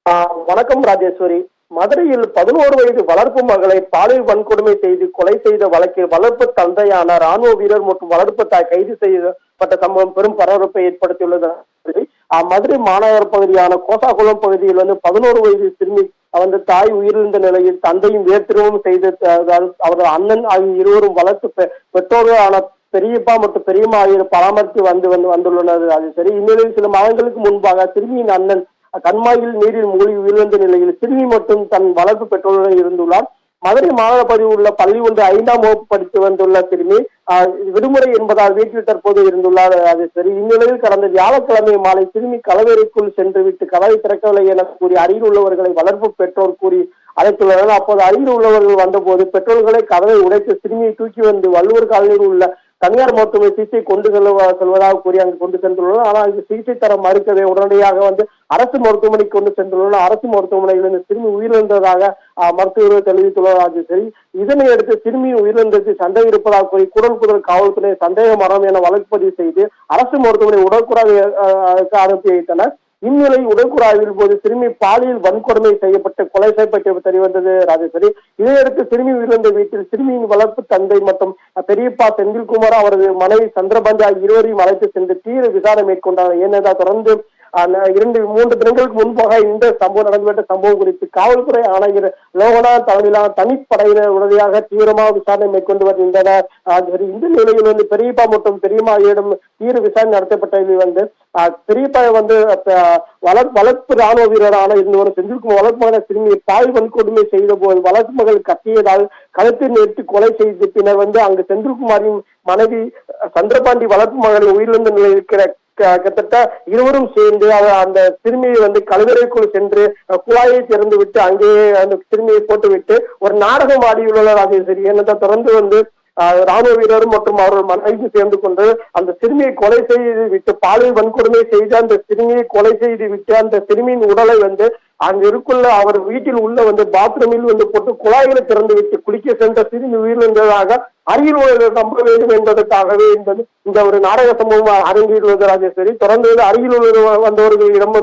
வணக்கம் ராஜேஸ்வரி. மதுரையில் 11 வயது வளர்ப்பு மகளை பாலியல் வன்கொடுமை செய்து கொலை செய்த வழக்கில் வளர்ப்பு தந்தையான ராணுவ வீரர் மற்றும் வளர்ப்பு தாய் கைது செய்யப்பட்ட சம்பவம் பெரும் பரபரப்பை ஏற்படுத்தியுள்ளது. மதுரை மாநகர பகுதியான கோசாகுளம் பகுதியில் 11 வயது சிறுமி தாய் உயிரிழந்த நிலையில் தந்தையும் வேர்திருவம் செய்து அவரது அண்ணன் ஆகிய இருவரும் வளர்த்து பெற்றோர்களான பெரியப்பா மற்றும் பெரியம்மா ஆகியோர் பராமரித்து வந்துள்ளனர். அது சரி. இந்நிலையில் சில மாதங்களுக்கு முன்பாக சிறுமியின் அண்ணன் கண்மாயில் நீரில் மூழ்கி உயிரிழந்த நிலையில் சிறுமி மட்டும் தன் வளர்ப்பு பெற்றோருடன் இருந்துள்ளார். மதுரை மாநகர பகுதியில் உள்ள பள்ளி ஒன்று 5ஆம் வகுப்பு படித்து வந்துள்ள சிறுமி விடுமுறை என்பதால் வீட்டில் தற்போது இருந்துள்ளார். அது சரி. இந்நிலையில் கடந்த வியாழக்கிழமை மாலை சிறுமி கலவரைக்குள் சென்று விட்டு கதவை திறக்கவில்லை என கூறி அருகில் உள்ளவர்களை வளர்ப்பு பெற்றோர் கூறி அழைத்துள்ளனர். அப்போது அருகில் உள்ளவர்கள் வந்தபோது பெற்றோர்களை கதவை உடைத்து சிறுமியை தூக்கி வந்து வள்ளுவர் காலனியில் உள்ள தனியார் மருத்துவமனை சிகிச்சை கொண்டு செல்வதாக கூறி அங்கு கொண்டு சென்றுள்ளனர். ஆனால் இது சிகிச்சை தர மறுக்கவே உடனடியாக அரசு மருத்துவமனைக்கு கொண்டு சென்றுள்ளனர். அரசு மருத்துவமனையில் இந்த சிறுமி உயிரிழந்ததாக மருத்துவர்கள் தெரிவித்துள்ளதாக. சரி. இதனை அடுத்து சிறுமியின் உயிரிழந்தது சந்தேகம் இருப்பதாக கூறி கூடல் காவல்துறை சந்தேக மரணம் என வழக்கு பதிவு செய்து அரசு மருத்துவமனை உடற்குறாவை அனுப்பி வைத்தனர். இந்நிலை உடற்குறாவில் போது சிறுமி பாலியல் வன்கொடுமை செய்யப்பட்டு கொலை செய்யப்பட்டு தெரியவந்தது. ராஜேஸ்வரி. இதையடுத்து சிறுமி உயிரிழந்த வீட்டில் சிறுமியின் வளர்ப்பு தந்தை மற்றும் பெரியப்பா செந்தில்குமார் அவரது மனைவி சந்திரபஞ்சா இருவரையும் அழைத்து சென்று தீவிர விசாரணை மேற்கொண்டார். ஏனென்றால் தொடர்ந்து 2-3 தினங்களுக்கு முன்பாக இந்த சம்பவம் நடந்துவிட்ட சம்பவம் குறித்து காவல்துறை ஆணையர் லோகநாத் தலைமையிலான தனிப்படையினர் உடனடியாக தீவிரமாக விசாரணை மேற்கொண்டு வருகின்றனர். இந்த நிலையில் பெரியப்பா மற்றும் பெரியம்மாவிடம் தீவிர விசாரணை நடத்தப்பட்டதில் பெரியப்பா வளர்ப்பு ராணுவ வீரரான இருந்தவர் செந்தில்குமார் வளர்ப்பு மகன சிறுமியை பால் வன்கொடுமை செய்த போது வளர்ப்பு மகள் கத்தியதால் கழுத்தை நிறுத்தி கொலை செய்து பின்னர் அங்கு செந்தில்குமாரின் மனைவி சந்திரபாண்டி வளர்ப்பு மகளை உயிரிழந்த நிலையில் இருக்கிற கிட்டத்தட்ட இருவரும் சேர்ந்து அந்த சிறுமியை கழிவறைக்குள் சென்று குழாயை திறந்து விட்டு அங்கேயே அந்த சிறுமியை போட்டுவிட்டு ஒரு நாடகம் ஆடியுள்ளனர். அது சரி. என்னதான் தொடர்ந்து ராணுவ வீரரும் மற்றும் அவர்கள் மனைவி சேர்ந்து கொண்டு அந்த சிறுமியை கொலை செய்து விட்டு பாலியல் வன்கொடுமை செய்து அந்த சிறுமியை கொலை செய்து விட்டு அந்த சிறுமியின் உடலை அங்க இருக்குள்ள அவர் வீட்டில் உள்ள பாத்ரூமில் போட்டு குழாய்களை திறந்து விட்டு குளிக்க சென்ற சிறுமி உயிரிழந்ததாக அருகில் உள்ளவர்கள் நம்ப வேண்டும் என்பதற்காகவே இந்த ஒரு நாடக சம்பவம் அரங்கேறுவது. ராஜேஸ்வரி. தொடர்ந்து அருகில் உள்ள வந்தவர்களிடம்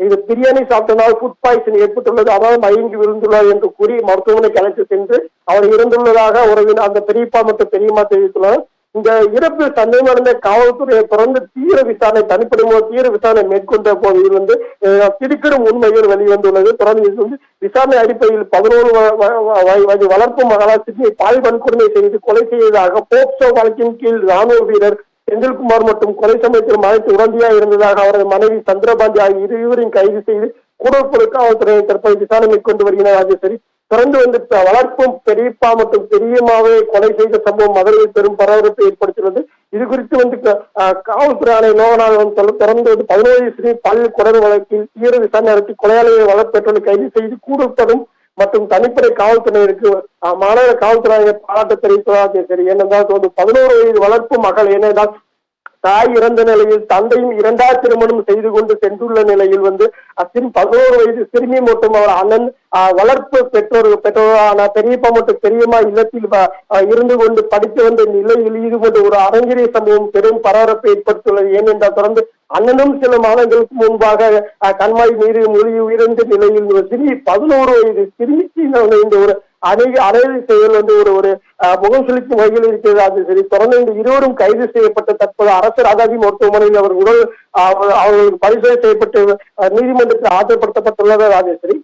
இது பிரியாணி சாப்பிட்டனால் ஃபுட் பாய்சன் ஏற்பட்டுள்ளது, அதாவது மயங்கி விழுந்துள்ளார் என்று கூறி மருத்துவமனைக்கு அழைத்து சென்று அவர் இறந்துள்ளதாக உறவினர் அந்த பெரியப்பா மற்றும் பெரியம்மா தெரிவித்துள்ளனர். இந்த இறப்பில் சந்தேகம் அடைந்த காவல்துறையை தொடர்ந்து தீவிர விசாரணை தனிப்படை தீவிர விசாரணை மேற்கொண்ட போதில் திடுக்கிடும் உண்மைகள் வெளிவந்துள்ளது. தொடர்ந்து விசாரணை அடிப்படையில் 11 வயது வளர்ப்பு மகளா சிறுமியை பால் வன்கொடுமை செய்து கொலை செய்ததாக போக்சோ வழக்கின் கீழ் ராணுவ வீரர் செந்தில்குமார் மற்றும் கொலை சமயத்தில் மறைத்து உடந்தையாக இருந்ததாக அவரது மனைவி சந்திரபாண்டி ஆகிய இருவரையும் கைது செய்து கூடல் காவல்துறையை தற்போது விசாரணை மேற்கொண்டு வருகிறார். சரி. தொடர்ந்து வளர்ப்பும் பெரியப்பா மற்றும் பெரியம்மாவை கொலை செய்த சம்பவம் மதுரையில் பெரும் பரபரப்பை ஏற்படுத்தியுள்ளது. இது குறித்து காவல்துறை ஆணையர் லோகநாதன் தொடர்ந்து 11 சிறுமி பாலியல் கொலை வழக்கில் தீவிர விசாரணை நடத்தி கொலையாளிகளை வளர்ப்பெற்றோரை கைது செய்து கூடப்படும் மற்றும் தனிப்படை காவல்துறையினருக்கு மாநகர காவல்துறை பாராட்டு தெரிவித்ததாக. சரி. ஏனென்றால் 11 வயது வளர்ப்பு மகள் ஏனென்றால் தாய் இறந்த நிலையில் தந்தையும் 2வது திருமணம் செய்து கொண்டு சென்றுள்ள நிலையில் 11 வயது சிறுமி மற்றும் அவர் அண்ணன் வளர்ப்பு பெற்றோரான பெரியப்பா மற்றும் பெரியம்மா இல்லத்தில் இருந்து கொண்டு படித்து வந்த நிலையில் இது ஒரு அரங்கிரிய சம்பவம் பெரும் பரபரப்பை ஏற்படுத்தியுள்ளது. ஏனென்றால் தொடர்ந்து அண்ணனும் சில மாதங்களுக்கு முன்பாக கண்மாய் நீரில் மூழ்கி உயிரிழந்த நிலையில் சிறுமி 11 வயது சிறுமிக்கு இந்த ஒரு அநேக செயல் ஒரு முகம் செலுத்தும் வகையில் இருக்கிறது. அது சரி. தொடர்ந்து இந்த இருவரும் கைது செய்யப்பட்ட தற்போது அரசு ராஜாஜி மருத்துவமனையில் அவர் உடல் அவர்களுக்கு பரிசோதனை செய்யப்பட்டு நீதிமன்றத்தில் ஆஜர்படுத்தப்பட்டுள்ளது. ராஜேஸ்வரி.